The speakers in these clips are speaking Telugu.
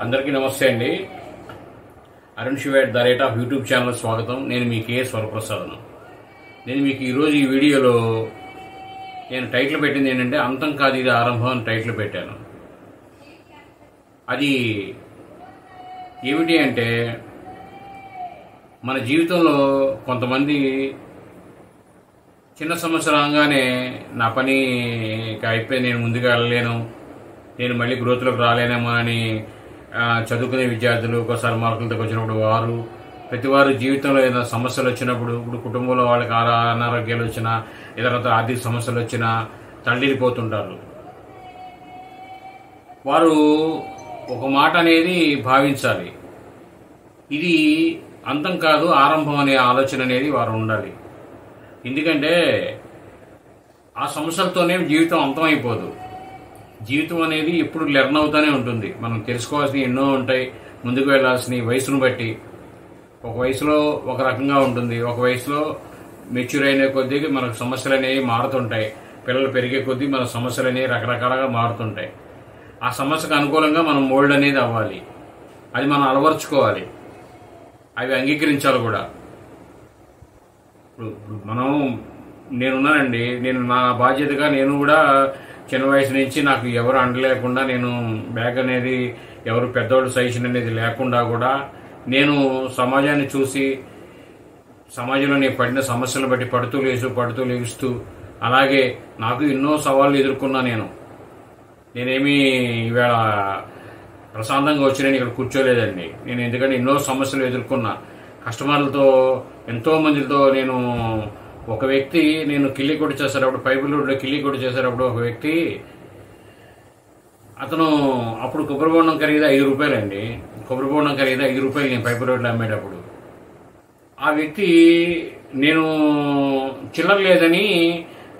అందరికీ నమస్తే అండి. Arun Shiva the rate of YouTube channel స్వాగతం. నేను మీ కే స్వరప్రసాదను. నేను మీకు ఈరోజు ఈ వీడియోలో నేను టైటిల్ పెట్టింది ఏంటంటే అంతం కాదు ఇది ఆరంభం అని టైటిల్ పెట్టాను. అది ఏమిటి అంటే మన జీవితంలో కొంతమంది చిన్న సమస్య రాగానే నా పని అయిపోయి నేను ముందుకు వెళ్ళలేను, నేను మళ్ళీ గ్రోత్లోకి రాలేనేమో అని చదువుకునే విద్యార్థులు ఒకసారి మార్కులతో వచ్చినప్పుడు ప్రతి వారు జీవితంలో ఏదైనా సమస్యలు వచ్చినప్పుడు, ఇప్పుడు కుటుంబంలో వాళ్ళకి అనారోగ్యాలు వచ్చినా, ఇతరత్ర ఆర్థిక సమస్యలు వచ్చినా తల్లిపోతుంటారు. వారు ఒక మాట అనేది భావించాలి, ఇది అంతం కాదు ఆరంభం అనే ఆలోచన అనేది వారు ఉండాలి. ఎందుకంటే ఆ సమస్యలతోనే జీవితం అంతం అయిపోదు. జీవితం అనేది ఎప్పుడు లెర్న్ అవుతూనే ఉంటుంది. మనం తెలుసుకోవాల్సినవి ఎన్నో ఉంటాయి, ముందుకు వెళ్లాల్సినవి వయసును బట్టి. ఒక వయసులో ఒక రకంగా ఉంటుంది, ఒక వయసులో మెచ్యూర్ అయిన కొద్దీ మనకు సమస్యలు అనేవి మారుతుంటాయి. పిల్లలు పెరిగే కొద్దీ మన సమస్యలు అనేవి రకరకాలుగా మారుతుంటాయి. ఆ సమస్యకు అనుకూలంగా మనం మోల్డ్ అనేది అవ్వాలి, అది మనం అలవర్చుకోవాలి, అవి అంగీకరించాలి కూడా. ఇప్పుడు నేనున్నానండి, నేను నా బాధ్యతగా నేను కూడా చిన్న వయసు నుంచి నాకు ఎవరు అండలేకుండా, నేను బ్యాగ్ అనేది ఎవరు పెద్దవాళ్ళు సజెషన్ అనేది లేకుండా కూడా నేను సమాజాన్ని చూసి సమాజంలో నేను పడిన సమస్యలను బట్టి పడుతూ లేస్తూ అలాగే నాకు ఎన్నో సవాళ్ళు ఎదుర్కొన్నా. నేనేమీ ఇవాళ ప్రశాంతంగా వచ్చి నేను ఇక్కడ కూర్చోలేదండి. నేను ఎందుకంటే ఎన్నో సమస్యలు ఎదుర్కొన్నా. కస్టమర్లతో ఎంతో మందితో ఒక వ్యక్తి నేను కిల్లికోట చేసేటప్పుడు, పైపుల్ రోడ్లో కిల్లికోట చేసేటప్పుడు ఒక వ్యక్తి, అతను అప్పుడు కొబ్బరి బోండం ఖరీదు 5 రూపాయలండి. కొబ్బరి బోండం ఖరీదు 5 రూపాయలు నేను పైపుల్ రోడ్లో అమ్మేటప్పుడు. ఆ వ్యక్తి నేను చిల్లర లేదని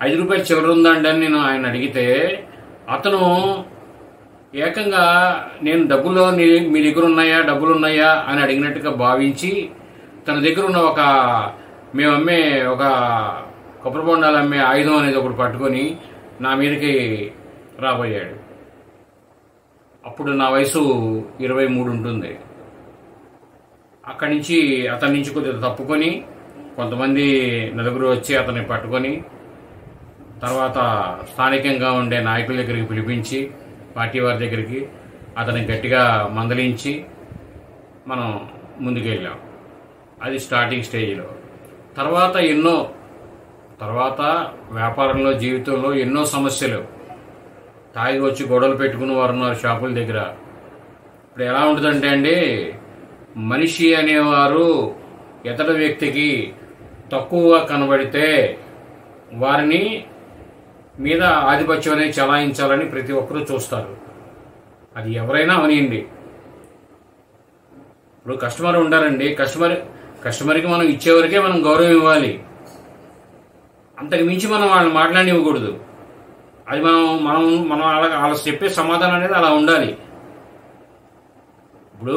5 రూపాయలు చిల్లర ఉందండి అని నేను ఆయన అడిగితే, అతను ఏకంగా నేను మీ దగ్గర ఉన్నాయా, డబ్బులు ఉన్నాయా అని అడిగినట్టుగా భావించి తన దగ్గర ఉన్న మేము అమ్మే ఒక కొబ్బరి బొండాలు అమ్మే ఆయుధం అనేది ఒకటి పట్టుకొని నా మీదకి రాబోయాడు. అప్పుడు నా వయసు 23 ఉంటుంది. అక్కడి నుంచి అతని నుంచి కొద్దిగా తప్పుకొని కొంతమంది నలుగురు వచ్చి అతన్ని పట్టుకొని తర్వాత స్థానికంగా ఉండే నాయకుల దగ్గరికి పిలిపించి, పార్టీ వారి దగ్గరికి అతన్ని గట్టిగా మందలించి మనం ముందుకు వెళ్ళాం. అది స్టార్టింగ్ స్టేజ్లో. తర్వాత వ్యాపారంలో, జీవితంలో ఎన్నో సమస్యలు, తాగి వచ్చి గొడవలు పెట్టుకుని వారు ఉన్నారు షాపుల దగ్గర. ఇప్పుడు ఎలా ఉంటుందంటే అండి, మనిషి అనేవారు ఇతర వ్యక్తికి తక్కువగా కనబడితే వారిని మీద ఆధిపత్యం అనేది చలాయించాలని ప్రతి ఒక్కరూ చూస్తారు. అది ఎవరైనా అవనియండి. ఇప్పుడు కస్టమర్ ఉంటారండి, కస్టమర్కి మనం ఇచ్చేవరకే మనం గౌరవం ఇవ్వాలి, అంతకు మించి మనం వాళ్ళని మాట్లాడివ్వకూడదు. అది మనం వాళ్ళ చెప్పే సమాధానం అనేది అలా ఉండాలి. ఇప్పుడు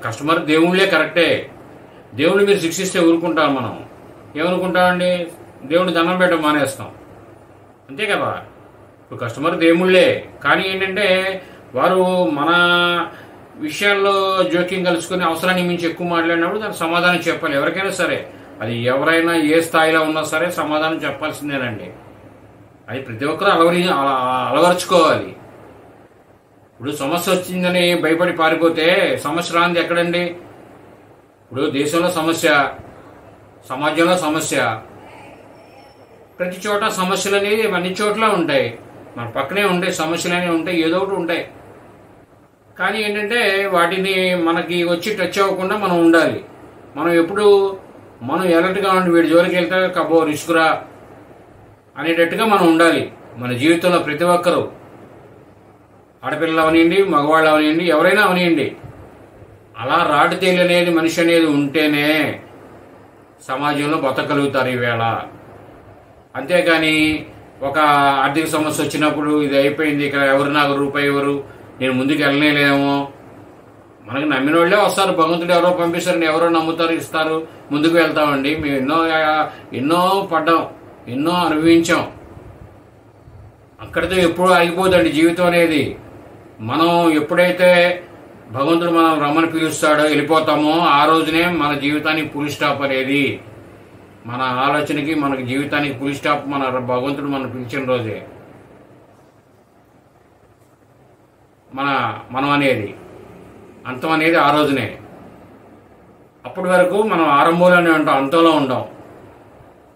కస్టమర్ దేవుళ్ళే కరెక్టే. దేవుడిని మీరు శిక్షిస్తే ఊరుకుంటాం. మనం ఏమనుకుంటామండి, దేవుడిని దండం పెట్టడం మానేస్తాం, అంతే కదా. ఇప్పుడు కస్టమర్ దేవుళ్ళే, కానీ ఏంటంటే వారు మన విషయాల్లో జోక్యం కలుసుకుని అవసరానికి మించి ఎక్కువ మాట్లాడినప్పుడు దానికి సమాధానం చెప్పాలి. ఎవరికైనా సరే, అది ఎవరైనా ఏ స్థాయిలో ఉన్నా సరే సమాధానం చెప్పాల్సిందేనండి. అది ప్రతి ఒక్కరూ అలవర్చుకోవాలి. ఇప్పుడు సమస్య వచ్చిందని భయపడి పారిపోతే సమస్య రాంది ఎక్కడండి? ఇప్పుడు దేశంలో సమస్య, సమాజంలో సమస్య, ప్రతి చోట సమస్యలు అనేవి అన్ని చోట్ల ఉంటాయి. మన పక్కనే ఉంటాయి, సమస్యలు అనేవి ఉంటాయి, ఏదో ఒకటి ఉంటాయి. కానీ ఏంటంటే వాటిని మనకి వచ్చి టచ్ అవ్వకుండా మనం ఉండాలి. మనం ఎలర్ట్గా ఉండి వీడి జోలికి వెళ్తే కబో రిస్కురా అనేటట్టుగా మనం ఉండాలి. మన జీవితంలో ప్రతి ఒక్కరూ, ఆడపిల్లలు అవనియండి, మగవాళ్ళు అవనియండి, ఎవరైనా అవనియండి, అలా రాటు తేలి అనేది మనిషి అనేది ఉంటేనే సమాజంలో బతకగలుగుతారు ఈవేళ. అంతేకాని ఒక ఆర్థిక సమస్య వచ్చినప్పుడు ఇది అయిపోయింది, ఇక్కడ ఎవరు నాకు రూపాయి ఎవరు, నేను ముందుకు వెళ్ళలేమో, మనకు నమ్మిన వాళ్ళే వస్తారు, భగవంతుడు ఎవరో పంపిస్తారని ఎవరో నమ్ముతారు, ఇస్తారు, ముందుకు వెళ్తామండి. మేము ఎన్నో పడ్డాం, ఎన్నో అనుభవించాం. అక్కడితో ఎప్పుడూ ఆగిపోదండి జీవితం అనేది. మనం ఎప్పుడైతే భగవంతుడు మనం రమ్మని పిలుస్తాడో వెళ్ళిపోతామో ఆ రోజునే మన జీవితానికి ఫుల్ స్టాప్ అనేది, మన ఆలోచనకి మనకి జీవితానికి ఫుల్ స్టాప్ మన భగవంతుడు మనం పిలిచిన రోజే మనం అనేది అంతం అనేది ఆ రోజునే. అప్పటి వరకు మనం ఆరంభంలోనే ఉంటాం, అంతంలో ఉంటాం.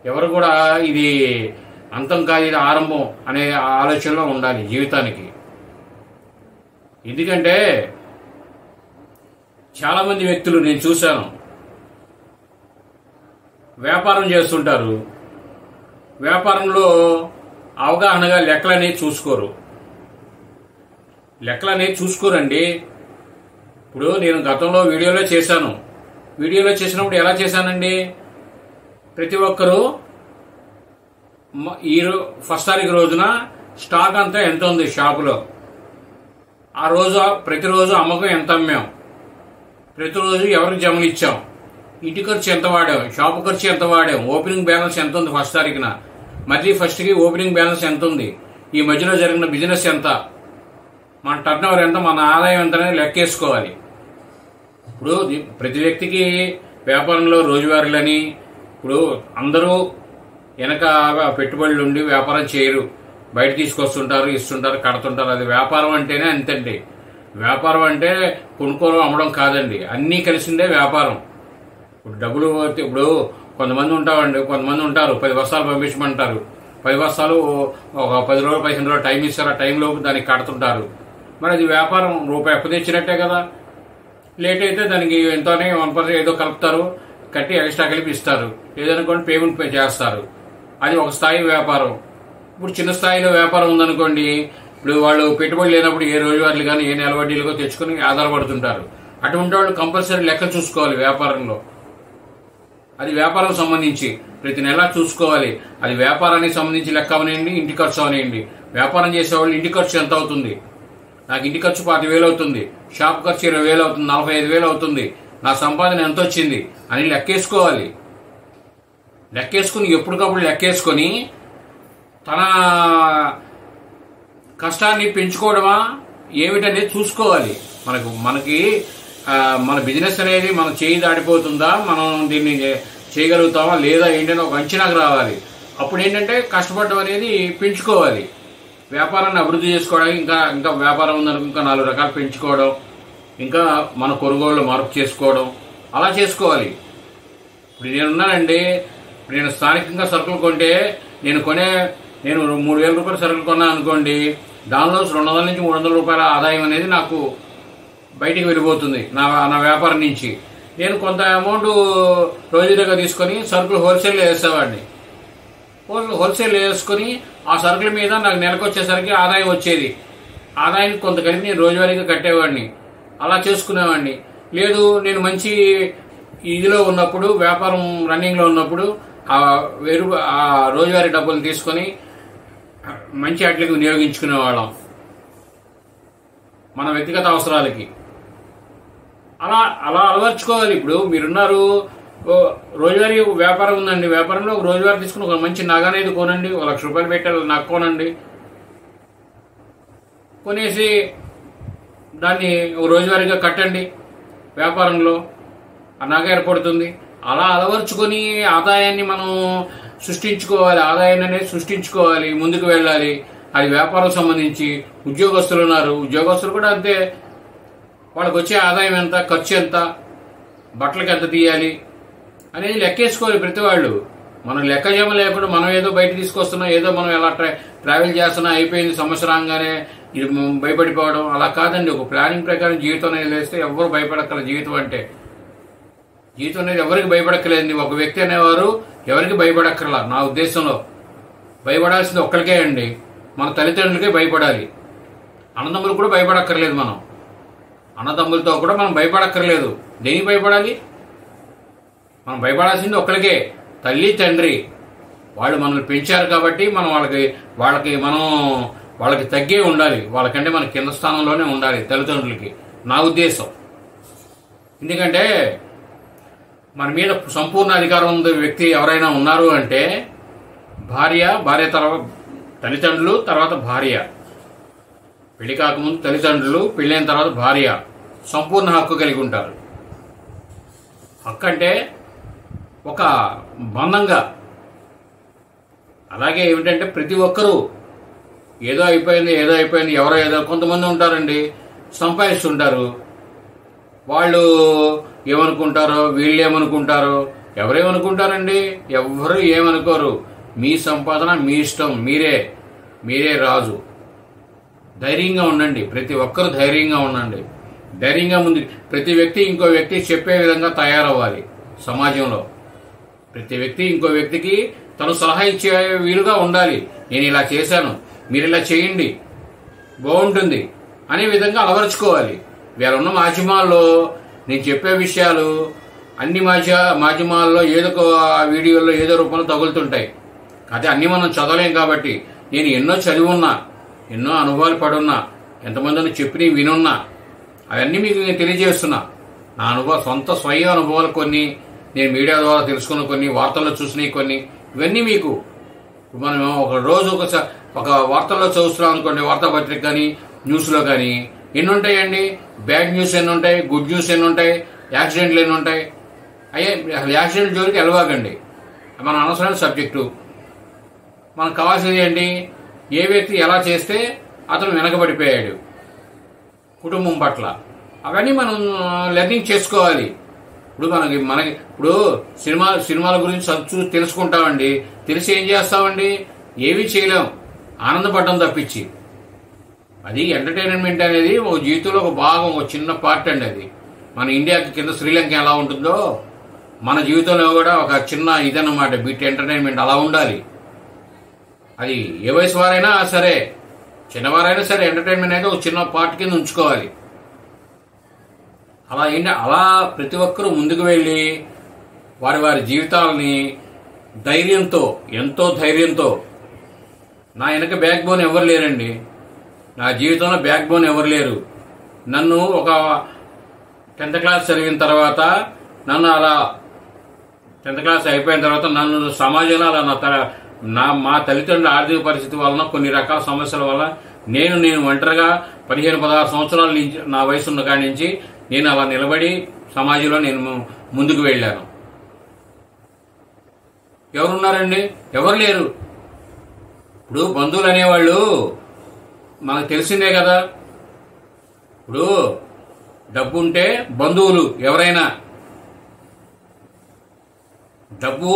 ఎవరు కూడా ఇది అంతం కాదు ఇది ఆరంభం అనే ఆలోచనలో ఉండాలి జీవితానికి. ఎందుకంటే చాలామంది వ్యక్తులు నేను చూశాను, వ్యాపారం చేస్తుంటారు, వ్యాపారంలో అవగాహనగా లెక్కలనేవి చూసుకోరండి. ఇప్పుడు నేను గతంలో వీడియోలో చేసినప్పుడు ఎలా చేశానండి, ప్రతి ఒక్కరూ ఫస్ట్ తారీఖు రోజున స్టాక్ అంతా ఎంత ఉంది షాపులో, ఆ రోజు ప్రతిరోజు అమ్మకం ఎంత అమ్మాం, ప్రతిరోజు ఎవరికి జమలు ఇచ్చాం, ఇంటి ఖర్చు ఎంత వాడాం, షాపు ఖర్చు ఎంత వాడాం, ఓపెనింగ్ బ్యాలెన్స్ ఎంత ఉంది ఫస్ట్ తారీఖున, మళ్ళీ ఫస్ట్కి ఓపెనింగ్ బ్యాలెన్స్ ఎంత ఉంది, ఈ మధ్యలో జరిగిన బిజినెస్ ఎంత, మన టర్న్ ఓవర్ ఎంత, మన ఆదాయం ఎంత అనేది లెక్కేసుకోవాలి. ఇప్పుడు ప్రతి వ్యక్తికి వ్యాపారంలో రోజువారీలని, ఇప్పుడు అందరూ వెనక పెట్టుబడులు ఉండి వ్యాపారం చేయరు, బయట తీసుకొస్తుంటారు, ఇస్తుంటారు, కడుతుంటారు. అది వ్యాపారం అంటేనే అంతండి. వ్యాపారం అంటే కొనుక్కోవడం అమ్మడం కాదండి, అన్నీ కలిసిందే వ్యాపారం. ఇప్పుడు డబ్బులు ఇప్పుడు కొంతమంది ఉంటారు 10 బస్తాలు పంపించమంటారు, 10 బస్తాలు ఒక 10 రోజులు 15 రోజులు టైం ఇస్తారు, ఆ టైంలోపు దానికి కడుతుంటారు. మరి అది వ్యాపారం, రూపాయి అప్పు తెచ్చినట్టే కదా. లేట్ అయితే దానికి ఎంతోనే 1% ఏదో కలుపుతారు, కట్టి ఎక్స్ట్రా కలిపి ఇస్తారు, ఏదనుకోండి పేమెంట్ చేస్తారు. అది ఒక స్థాయి వ్యాపారం. ఇప్పుడు చిన్న స్థాయిలో వ్యాపారం ఉందనుకోండి, ఇప్పుడు వాళ్ళు పెట్టుబడి లేనప్పుడు ఏ రోజువారీలు కానీ ఏ నెల వడ్డీలుగా తెచ్చుకుని ఆధారపడుతుంటారు. అటువంటి వాళ్ళు కంపల్సరీ లెక్క చూసుకోవాలి వ్యాపారంలో. అది వ్యాపారం సంబంధించి ప్రతి నెల చూసుకోవాలి. అది వ్యాపారానికి సంబంధించి లెక్క అవనేయండి, ఇంటి ఖర్చు అవనేయండి. వ్యాపారం చేసేవాళ్ళు ఇంటి ఖర్చు ఎంత అవుతుంది, నాకు ఇంటి ఖర్చు 25,000 అవుతుంది, షాప్ ఖర్చు 20,000 అవుతుంది, 45,000 అవుతుంది, నా సంపాదన ఎంత వచ్చింది అని లెక్కేసుకోవాలి. లెక్కేసుకుని ఎప్పటికప్పుడు లెక్కేసుకొని తన కష్టాన్ని పెంచుకోవడమా ఏమిటనేది చూసుకోవాలి. మనకి మన బిజినెస్ అనేది మన చేయి దాడిపోతుందా, మనం దీన్ని చేయగలుగుతామా లేదా ఏంటనే ఒక అంచనాకు రావాలి. అప్పుడు ఏంటంటే కష్టపడడం అనేది పెంచుకోవాలి. వ్యాపారాన్ని అభివృద్ధి చేసుకోవడానికి ఇంకా వ్యాపారం ఉందనుకో ఇంకా 4 రకాలు పెంచుకోవడం, ఇంకా మన కొనుగోళ్ళు మార్పు చేసుకోవడం, అలా చేసుకోవాలి. ఇప్పుడు నేనున్నానండి, నేను స్థానికంగా సరుకులు కొంటే నేను 3,000 రూపాయల సరుకులు కొన్నా అనుకోండి, దానిలో 200 నుంచి 300 రూపాయల ఆదాయం అనేది నాకు బయటికి వెళ్ళిపోతుంది నా వ్యాపారం నుంచి. నేను కొంత అమౌంట్ రోజులుగా తీసుకొని సరుకులు హోల్సేల్లో వేసేవాడిని. హోల్సేల్ వేసుకొని ఆ సరుకుల మీద నాకు నెలకు వచ్చేసరికి ఆదాయం వచ్చేది. ఆదాయానికి కొంత కలిపి నేను రోజువారీగా కట్టేవాడిని, అలా చేసుకునేవాడిని. లేదు నేను మంచి ఇదిలో ఉన్నప్పుడు, వ్యాపారం రన్నింగ్లో ఉన్నప్పుడు ఆ రోజువారీ డబ్బులు తీసుకొని మంచి వాటికి వినియోగించుకునేవాళ్ళం మన వ్యక్తిగత అవసరాలకి. అలా అలవర్చుకోవాలి. ఇప్పుడు మీరున్నారు, రోజువారీ వ్యాపారం ఉందండి, వ్యాపారంలో ఒక రోజువారీ తీసుకుని ఒక మంచి నగ అనేది కొనండి, 1,00,000 రూపాయలు పెట్టాలి నగ కొనండి, కొనేసి దాన్ని ఒక రోజువారీగా కట్టండి, వ్యాపారంలో ఆ నగ ఏర్పడుతుంది. అలా అలవర్చుకొని ఆదాయాన్ని మనం సృష్టించుకోవాలి, ముందుకు వెళ్ళాలి. అది వ్యాపారం సంబంధించి. ఉద్యోగస్తులు ఉన్నారు, ఉద్యోగస్తులు కూడా అంతే. వాళ్ళకి వచ్చే ఆదాయం ఎంత, ఖర్చు ఎంత, బట్టలకి ఎంత తీయాలి అనేది లెక్కేసుకోవాలి ప్రతి వాళ్ళు. మనం లెక్కజమ లేకుండా మనం ఏదో బయట తీసుకొస్తున్నాం, ఏదో మనం ఎలా ట్రావెల్ చేస్తున్నా అయిపోయింది సమస్య రాగానే ఇది భయపడిపోవడం, అలా కాదండి. ఒక ప్లానింగ్ ప్రకారం జీవితం అనేది వేస్తే ఎవరు భయపడక్కల. జీవితం అనేది ఎవరికి భయపడక్కలేదండి. ఒక వ్యక్తి అనేవారు ఎవరికి భయపడక్కర్లా. నా ఉద్దేశంలో భయపడాల్సింది ఒక్కరికే అండి, మన తల్లిదండ్రులకే భయపడాలి. అన్నదమ్ములు కూడా భయపడక్కర్లేదు. మనం అన్నదమ్ములతో కూడా మనం భయపడక్కర్లేదు. దేనికి భయపడాలి? మనం భయపడాల్సింది ఒక్కరికే, తల్లి తండ్రి. వాళ్ళు మనల్ని పెంచారు కాబట్టి మనం వాళ్ళకి తగ్గే ఉండాలి. వాళ్ళకంటే మన కింద స్థానంలోనే ఉండాలి తల్లిదండ్రులకి, నా ఉద్దేశం. ఎందుకంటే మన మీద సంపూర్ణ అధికారం ఉన్న వ్యక్తి ఎవరైనా ఉన్నారు అంటే భార్య తర్వాత తల్లిదండ్రులు, తర్వాత భార్య. పెళ్లి కాకముందు తల్లిదండ్రులు, పెళ్ళైన తర్వాత భార్య సంపూర్ణ హక్కు కలిగి ఉంటారు. హక్కు అంటే ఒక బంధంగా. అలాగే ఏమిటంటే ప్రతి ఒక్కరూ ఏదో అయిపోయింది ఎవరో ఏదో కొంతమంది ఉంటారండి, సంపాదిస్తుంటారు. వాళ్ళు ఏమనుకుంటారో, వీళ్ళు ఏమనుకుంటారో, ఎవరేమనుకుంటారండి? ఎవ్వరూ ఏమనుకోరు. మీ సంపాదన మీ ఇష్టం, మీరే రాజు. ధైర్యంగా ఉండండి, ప్రతి ఒక్కరూ ధైర్యంగా ఉండండి. ధైర్యంగా ముందు ప్రతి వ్యక్తి ఇంకో వ్యక్తి చెప్పే విధంగా తయారవ్వాలి. సమాజంలో ప్రతి వ్యక్తి ఇంకో వ్యక్తికి తను సలహా ఇచ్చే వీలుగా ఉండాలి. నేను ఇలా చేశాను, మీరు ఇలా చేయండి, బాగుంటుంది అనే విధంగా అలవరుచుకోవాలి. వేరున్న మాధ్యమాల్లో నేను చెప్పే విషయాలు అన్ని మాధ్యమాల్లో ఏదో వీడియోల్లో ఏదో రూపంలో తగులుతుంటాయి. అదే అన్ని మనం చదవలేం కాబట్టి నేను ఎన్నో చదివి ఉన్నా, ఎన్నో అనుభవాలు పడున్నా, ఎంతమందిని చెప్పి వినున్నా, అవన్నీ మీకు నేను తెలియజేస్తున్నా. నా సొంత స్వయం అనుభవాలు కొన్ని, నేను మీడియా ద్వారా తెలుసుకున్న కొన్ని, వార్తల్లో చూసినవి కొన్ని, ఇవన్నీ మీకు మనం ఒక రోజు ఒక వార్తల్లో చదువుతున్నాం అనుకోండి, వార్తాపత్రిక కానీ న్యూస్లో కానీ ఎన్ని ఉంటాయండి? బ్యాడ్ న్యూస్ ఎన్ని ఉంటాయి, గుడ్ న్యూస్ ఎన్ని ఉంటాయి, యాక్సిడెంట్లు ఎన్ని ఉంటాయి. యాక్సిడెంట్ జోలికి వెళ్ళవాకండి, మన అనవసరమైన సబ్జెక్టు. మనకు కావాల్సింది ఏంటి? ఏ వ్యక్తి ఎలా చేస్తే అతను వెనకబడిపోయాడు కుటుంబం పట్ల, అవన్నీ మనం లెర్నింగ్ చేసుకోవాలి. ఇప్పుడు ఇప్పుడు సినిమాల గురించి చూసి తెలుసుకుంటామండి, తెలిసి ఏం చేస్తామండి? ఏమీ చేయలేం, ఆనందపడడం తప్పించి. అది ఎంటర్టైన్మెంట్ అనేది ఒక జీవితంలో ఒక భాగం, ఒక చిన్న పార్ట్ అండి. అది మన ఇండియాకి కింద శ్రీలంక ఎలా ఉంటుందో మన జీవితంలో కూడా ఒక చిన్న ఇదన్నమాట, బిట్ ఎంటర్టైన్మెంట్ అలా ఉండాలి. అది ఏ వయసు వారైనా సరే, చిన్నవారైనా సరే, ఎంటర్టైన్మెంట్ అయితే ఒక చిన్న పార్ట్ కింద ఉంచుకోవాలి. అలా ప్రతి ఒక్కరూ ముందుకు వెళ్ళి వారి జీవితాలని ధైర్యంతో, ఎంతో ధైర్యంతో. నా వెనక బ్యాక్ బోన్ ఎవరు లేరండి, నా జీవితంలో బ్యాక్ బోన్ ఎవరు లేరు. నన్ను ఒక 10th క్లాస్ చదివిన తర్వాత, నన్ను అలా 10th క్లాస్ అయిపోయిన తర్వాత నన్ను సమాజంలో అలా మా తల్లిదండ్రుల ఆర్థిక పరిస్థితి వలన, కొన్ని రకాల సమస్యల వల్ల నేను ఒంటరిగా 15-16 సంవత్సరాల నుంచి, నా వయసు ఉన్న కాడి నుంచి నేను అలా నిలబడి సమాజంలో నేను ముందుకు వెళ్ళాను. ఎవరున్నారండి? ఎవరు లేరు. ఇప్పుడు బంధువులు అనేవాళ్ళు మనకు తెలిసిందే కదా. ఇప్పుడు డబ్బు ఉంటే బంధువులు ఎవరైనా, డబ్బు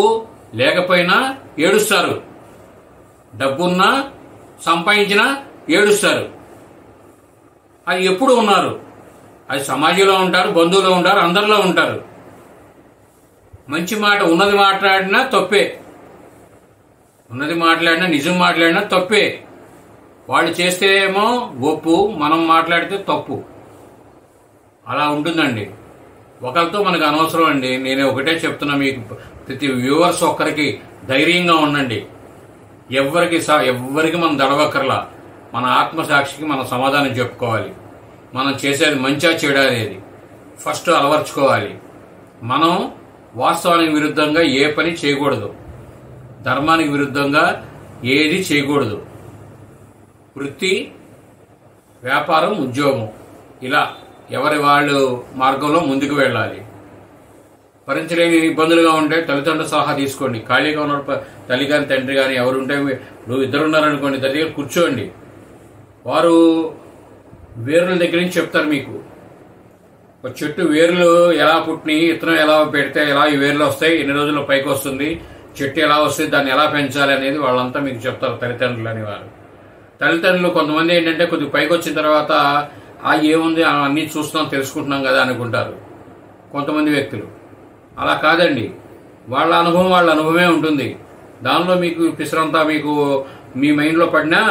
లేకపోయినా ఏడుస్తారు, డబ్బున్నా సంపాదించినా ఏడుస్తారు. అది ఎప్పుడు ఉన్నారు, అది సమాజంలో ఉంటారు, బంధువులో ఉంటారు, అందరిలో ఉంటారు. మంచి మాట ఉన్నది మాట్లాడినా తప్పే, ఉన్నది మాట్లాడినా నిజం మాట్లాడినా తప్పే. వాళ్ళు చేస్తే ఏమో ఒప్పు, మనం మాట్లాడితే తప్పు. అలా ఉంటుందండి. ఒకరితో మనకు అనవసరం అండి. నేను ఒకటే చెప్తున్నా మీకు, ప్రతి వ్యూవర్స్ ఒక్కరికి ధైర్యంగా ఉండండి. ఎవ్వరికి మనం దడవక్కర్లా. మన ఆత్మసాక్షికి మనం సమాధానం చెప్పుకోవాలి. మనం చేసేది మంచిగా చెడు అనేది ఫస్ట్ అలవర్చుకోవాలి. మనం వాస్తవానికి విరుద్ధంగా ఏ పని చేయకూడదు, ధర్మానికి విరుద్ధంగా ఏది చేయకూడదు. వృత్తి, వ్యాపారం, ఉద్యోగం ఇలా ఎవరి వాళ్ళు మార్గంలో ముందుకు వెళ్ళాలి. భరించలేని ఇబ్బందులుగా ఉంటే తల్లిదండ్రుల సలహా తీసుకోండి. ఖాళీగా ఉన్న తల్లి కానీ తండ్రి కానీ ఎవరు ఉంటే, ఇప్పుడు ఇద్దరున్నారనుకోండి, దగ్గర కూర్చోండి. వారు వేర్ల దగ్గర నుంచి చెప్తారు మీకు. ఒక చెట్టు వేర్లు ఎలా పుట్టినాయి, ఇత్తనం ఎలా పెడితే ఎలా ఈ వేర్లు వస్తాయి, ఎన్ని రోజుల్లో పైకి వస్తుంది, చెట్టు ఎలా వస్తుంది, దాన్ని ఎలా పెంచాలి అనేది వాళ్ళంతా మీకు చెప్తారు, తల్లిదండ్రులు అనేవారు. తల్లిదండ్రులు కొంతమంది ఏంటంటే కొద్దిగా పైకి వచ్చిన తర్వాత ఏముంది అన్నీ చూస్తున్నాం తెలుసుకుంటున్నాం కదా అనుకుంటారు కొంతమంది వ్యక్తులు. అలా కాదండి, వాళ్ళ అనుభవమే ఉంటుంది. దానిలో మీకు పిసరంతా మీకు మీ మైండ్లో పడినా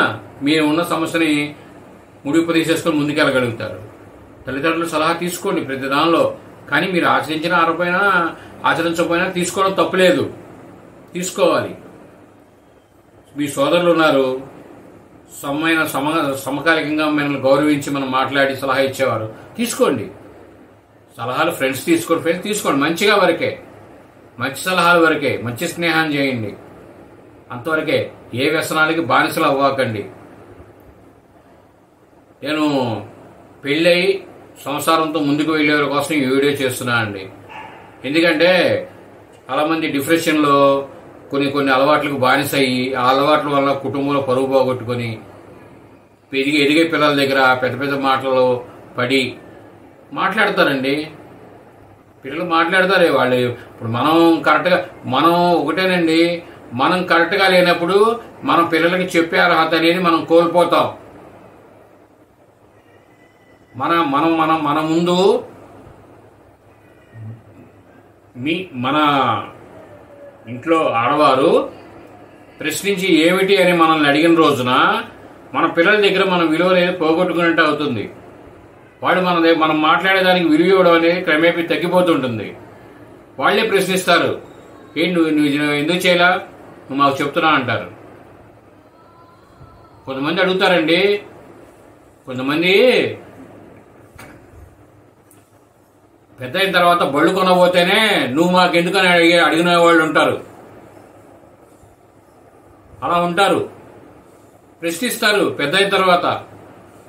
మీరు ఉన్న సమస్యని ముడిపు తీసేసుకొని ముందుకెళ్ళగలుగుతారు. తల్లిదండ్రుల సలహా తీసుకోండి ప్రతి దానిలో. కానీ మీరు ఆచరించకపోయినా తీసుకోవడం తప్పులేదు, తీసుకోవాలి. మీ సోదరులు ఉన్నారు, సమకాలికంగా మనల్ని గౌరవించి మనం మాట్లాడి సలహా ఇచ్చేవారు, తీసుకోండి. సలహాలు ఫ్రెండ్స్ తీసుకోండి మంచిగా వరకే, మంచి సలహాల వరకే, మంచి స్నేహం చేయండి, అంతవరకే. ఏ వ్యసనాలకి బానిసలు అవ్వకండి. నేను పెళ్ళై సంసారంతో ముందుకు వెళ్ళే కోసం ఈ వీడియో చేస్తున్నా అండి. ఎందుకంటే చాలామంది డిప్రెషన్లో కొన్ని అలవాట్లకు బానిసయ్యి ఆ అలవాట్ల వల్ల కుటుంబంలో పరువు పోగొట్టుకొని ఎదిగే పిల్లల దగ్గర పెద్ద పెద్ద మాటలు పడి మాట్లాడతారండి. పిల్లలు మాట్లాడతారే వాళ్ళు. ఇప్పుడు మనం ఒకటేనండి, మనం కరెక్ట్గా లేనప్పుడు మనం పిల్లలకి చెప్పే అర్హత అనేది మనం కోల్పోతాం. మన ముందు మన ఇంట్లో ఆడవారు ప్రశ్నించి ఏమిటి అని మనల్ని అడిగిన రోజున మన పిల్లల దగ్గర మనం విలువ అనేది పోగొట్టుకున్నట్టు అవుతుంది. వాడు మనం మాట్లాడేదానికి విలువ ఇవ్వడం అనేది క్రమేపీ తగ్గిపోతుంటుంది. వాళ్ళే ప్రశ్నిస్తారు, ఏంటి నువ్వు ఎందుకు చేయలా, నువ్వు మాకు చెప్తున్నా అంటారు. కొంతమంది అడుగుతారండి, కొంతమంది పెద్ద అయిన తర్వాత బళ్ళు కొనబోతేనే నువ్వు మాకు ఎందుకని అడిగిన వాళ్ళు ఉంటారు. అలా ఉంటారు, ప్రశ్నిస్తారు. పెద్ద అయిన తర్వాత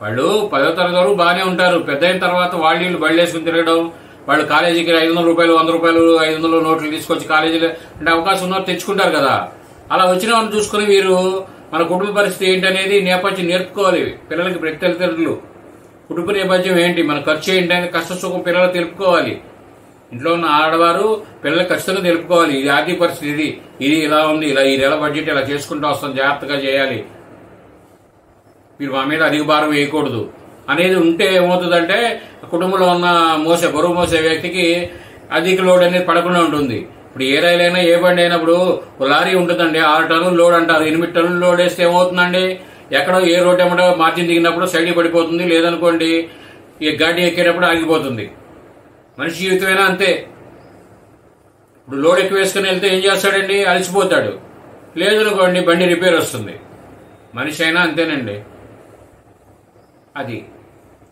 వాళ్ళు 10వ తరగతి వరకు బాగానే ఉంటారు. పెద్ద అయిన తర్వాత వాళ్ళు బళ్ళు వేసుకుని తిరగడం, వాళ్ళు కాలేజీకి 500 రూపాయలు 100 రూపాయలు 500 నోట్లు తీసుకొచ్చి కాలేజీలో అంటే అవకాశం ఉన్నవారు తెచ్చుకుంటారు కదా. అలా వచ్చిన వాళ్ళని చూసుకుని వీరు మన కుటుంబ పరిస్థితి ఏంటనేది నేపథ్యం నేర్పుకోవాలి. పిల్లలకి ప్రతి తల్లిదండ్రులు కుటుంబ నేపథ్యం ఏంటి, మన ఖర్చు ఏంటి అనేది కష్ట సుఖం పిల్లలు తెలుపుకోవాలి. ఇంట్లో ఉన్న ఆడవారు పిల్లలకు ఖచ్చితంగా తెలుపుకోవాలి. ఇది ఆర్థిక పరిస్థితి, ఇది ఇలా ఉంది, ఈ నెల బడ్జెట్ ఇలా చేసుకుంటూ వస్తాం, జాగ్రత్తగా చేయాలి, మీరు మా మీద అధిక భారం వేయకూడదు అనేది ఉంటే ఏమవుతుందంటే కుటుంబంలో ఉన్న బరువు మోసే వ్యక్తికి అధిక లోడ్ అనేది పడకుండా ఉంటుంది. ఇప్పుడు ఏ రైలు అయినా ఏ బండి అయినప్పుడు లారీ ఉంటుందండి, 6 టన్నుల లోడ్ అంటారు. 8 టన్నుల లోడ్ వేస్తే ఏమవుతుందండి, ఎక్కడో ఏ రోడ్ ఏమంటే మార్జిన్ దిగినప్పుడు సైడ్ పడిపోతుంది, లేదనుకోండి ఈ గాడి ఎక్కేటప్పుడు ఆగిపోతుంది. మనిషి జీవితమైనా అంతే. ఇప్పుడు లోడ్ ఎక్కువ వేసుకుని వెళ్తే ఏం చేస్తాడండి, అలసిపోతాడు, లేదనుకోండి బండి రిపేర్ వస్తుంది. మనిషి అయినా అంతేనండి. అది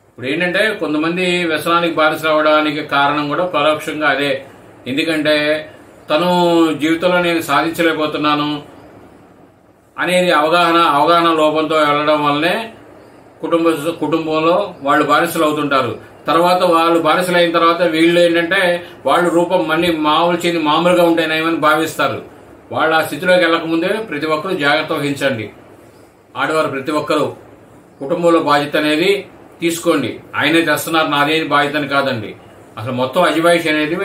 ఇప్పుడు ఏంటంటే కొంతమంది వ్యసనానికి బానిస అవడానికి కారణం కూడా పరోక్షంగా అదే. ఎందుకంటే తను జీవితంలో నేను సాధించలేకపోతున్నాను అనేది అవగాహన లోపంతో వెళ్ళడం వల్లనే కుటుంబంలో వాళ్ళు బానిసలు అవుతుంటారు. తర్వాత వాళ్ళు బానిసలు అయిన తర్వాత వీళ్ళు ఏంటంటే వాళ్ళు రూపం మళ్ళీ మామూలుగా ఉంటేనేమని భావిస్తారు. వాళ్ళు ఆ స్థితిలోకి వెళ్ళకముందే ప్రతి ఒక్కరూ జాగ్రత్త వహించండి. ఆడవారు ప్రతి ఒక్కరూ కుటుంబంలో బాధ్యత అనేది తీసుకోండి. ఆయనే తెస్తున్నారు, నాదేది బాధ్యత అని కాదండి. అసలు మొత్తం అజమాయిషి అనేది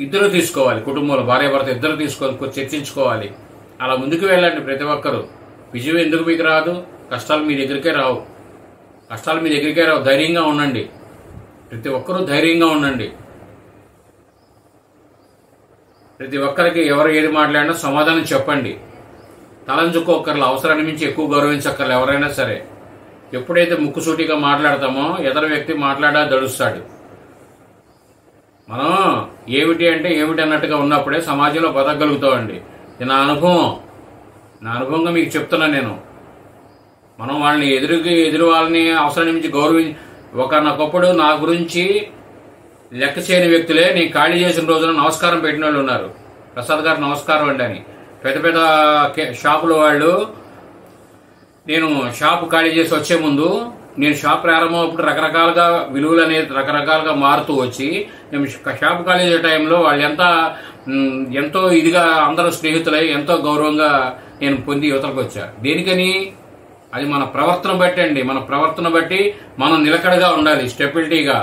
ఇద్దరు తీసుకోవాలి. కుటుంబంలో భార్యాభర్త ఇద్దరు తీసుకొని చర్చించుకోవాలి. అలా ముందుకు వెళ్ళండి ప్రతి ఒక్కరూ. విజయం ఎందుకు మీకు రాదు, కష్టాలు మీ దగ్గరికే రావు. ధైర్యంగా ఉండండి, ప్రతి ఒక్కరూ ధైర్యంగా ఉండండి. ప్రతి ఒక్కరికి ఎవరు ఏది మాట్లాడినా సమాధానం చెప్పండి. తలంచుకోకర్లు, అవసరాన్ని మించి ఎక్కువ గౌరవించక్కర్లు ఎవరైనా సరే. ఎప్పుడైతే ముక్కుసూటిగా మాట్లాడతామో ఎదర వ్యక్తి మాట్లాడా దడుస్తాడు. మనం ఏమిటి అన్నట్టుగా ఉన్నప్పుడే సమాజంలో బతకగలుగుతామండి. ఇది నా అనుభవంగా మీకు చెప్తున్నా నేను. మనం వాళ్ళని ఎదురు వాళ్ళని అవసరాన్ని మించి ఒకనొకప్పుడు నా గురించి లెక్క చేయని వ్యక్తులే నేను ఖాళీ చేసిన రోజున నమస్కారం పెట్టిన వాళ్ళు ఉన్నారు. ప్రసాద్ గారు నమస్కారం అండి అని. పెద్ద పెద్ద షాపుల వాళ్ళు నేను షాపు ఖాళీ చేసి వచ్చే ముందు, నేను షాప్ ప్రారంభమైనప్పుడు రకరకాలుగా విలువలు అనేది రకరకాలుగా మారుతూ వచ్చి నేను షాపు ఖాళీ చేసే టైంలో వాళ్ళు ఎంతో ఇదిగా అందరూ స్నేహితులై ఎంతో గౌరవంగా నేను పొంది యువతలకు వచ్చా. దేనికని? అది మన ప్రవర్తన బట్టి అండి. మన ప్రవర్తన బట్టి మనం నిలకడగా ఉండాలి, స్టెబిలిటీగా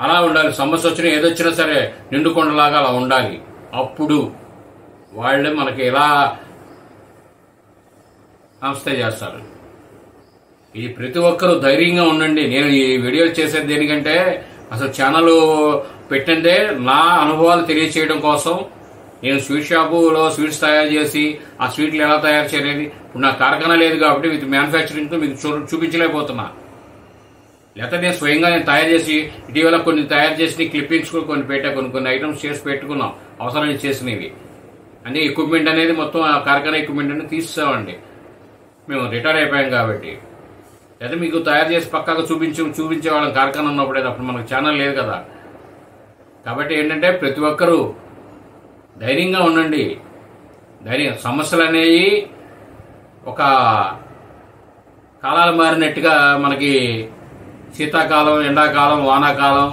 అలా ఉండాలి. సమస్య వచ్చినా ఏదొచ్చినా సరే నిండుకొండలాగా అలా ఉండాలి. అప్పుడు వాళ్ళే మనకి ఎలా నమస్తే చేస్తారు. ఇది ప్రతి ఒక్కరూ ధైర్యంగా ఉండండి. నేను ఈ వీడియోలు చేసేది దేనికంటే అసలు ఛానల్ పెట్టిందే నా అనుభవాలు తెలియచేయడం కోసం. నేను స్వీట్ షాపులో స్వీట్స్ తయారు చేసి ఆ స్వీట్లు ఎలా తయారు చేయలేదు. ఇప్పుడు నా కార్ఖానా లేదు కాబట్టి విత్ మ్యానుఫ్యాక్చరింగ్తో మీకు చూపించలేకపోతున్నా. లేకపోతే నేను స్వయంగా తయారు చేసి ఇటీవల కొన్ని తయారు చేసి క్లిప్పింగ్స్ కొన్ని ఐటమ్స్ చేసి పెట్టుకున్నాం అవసరాన్ని చేసినవి. అన్ని ఎక్విప్మెంట్ అనేది మొత్తం ఆ కార్ఖానా ఎక్విప్మెంట్ అనేది తీస్తామండి. మేము రిటైర్ అయిపోయాం కాబట్టి. లేదా మీకు తయారు చేసి పక్కాగా చూపించేవాళ్ళం కార్ఖానా ఉన్నప్పుడే. అప్పుడు మనకు ఛానల్ లేదు కదా. కాబట్టి ఏంటంటే ప్రతి ఒక్కరూ ధైర్యంగా ఉండండి. సమస్యలు అనేవి ఒక కాలాలు మారినట్టుగా మనకి శీతాకాలం, ఎండాకాలం, వానాకాలం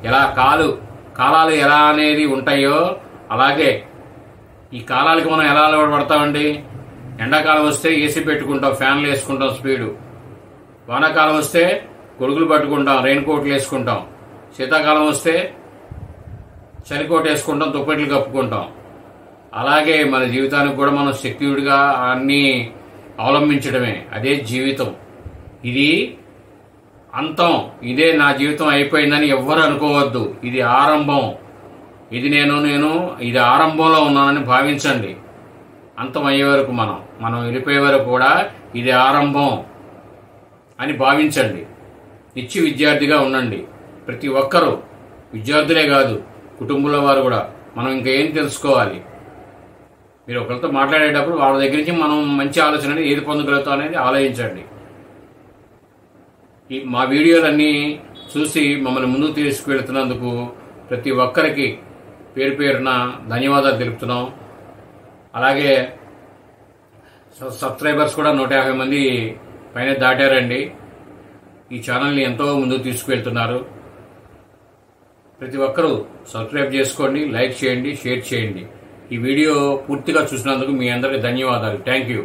ఎలా కాలాలు ఎలా అనేది ఉంటాయో అలాగే ఈ కాలాలకి మనం ఎలా అలవాటు పడతామండి. ఎండాకాలం వస్తే ఏసీ పెట్టుకుంటాం, ఫ్యాన్లు వేసుకుంటాం స్పీడు. వానాకాలం వస్తే గొడుగులు పట్టుకుంటాం, రెయిన్ కోట్లు వేసుకుంటాం. శీతాకాలం వస్తే చలికోట వేసుకుంటాం, దుప్పట్లు కప్పుకుంటాం. అలాగే మన జీవితానికి కూడా మనం సెక్యూర్డ్గా అన్నీ అవలంబించడమే. అదే జీవితం. ఇది అంతం, ఇదే నా జీవితం అయిపోయిందని ఎవ్వరు అనుకోవద్దు. ఇది ఆరంభం. ఇది ఇది ఆరంభంలో ఉన్నానని భావించండి. అంతం అయ్యే వరకు మనం వెళ్ళిపోయే వరకు కూడా ఇది ఆరంభం అని భావించండి. నిత్య విద్యార్థిగా ఉండండి. ప్రతి ఒక్కరూ, విద్యార్థులే కాదు కుటుంబంలో వారు కూడా. మనం ఇంకా ఏం తెలుసుకోవాలి? మీరు ఒకరితో మాట్లాడేటప్పుడు వాళ్ళ దగ్గర నుంచి మనం మంచి ఆలోచన ఏది పొందగలుగుతాం అనేది ఆలోచించండి. మా వీడియోలన్నీ చూసి మమ్మల్ని ముందుకు తీసుకువెళ్తున్నందుకు ప్రతి ఒక్కరికి పేరు పేరున ధన్యవాదాలు తెలుపుతున్నాం. అలాగే సబ్స్క్రైబర్స్ కూడా 150 మంది పైన దాటారండి. ఈ ఛానల్ని ఎంతో ముందుకు తీసుకువెళ్తున్నారు. ప్రతి ఒక్కరూ సబ్స్క్రైబ్ చేసుకోండి, లైక్ చేయండి, షేర్ చేయండి. ఈ వీడియో పూర్తిగా చూసినందుకు మీ అందరికీ ధన్యవాదాలు. Thank you.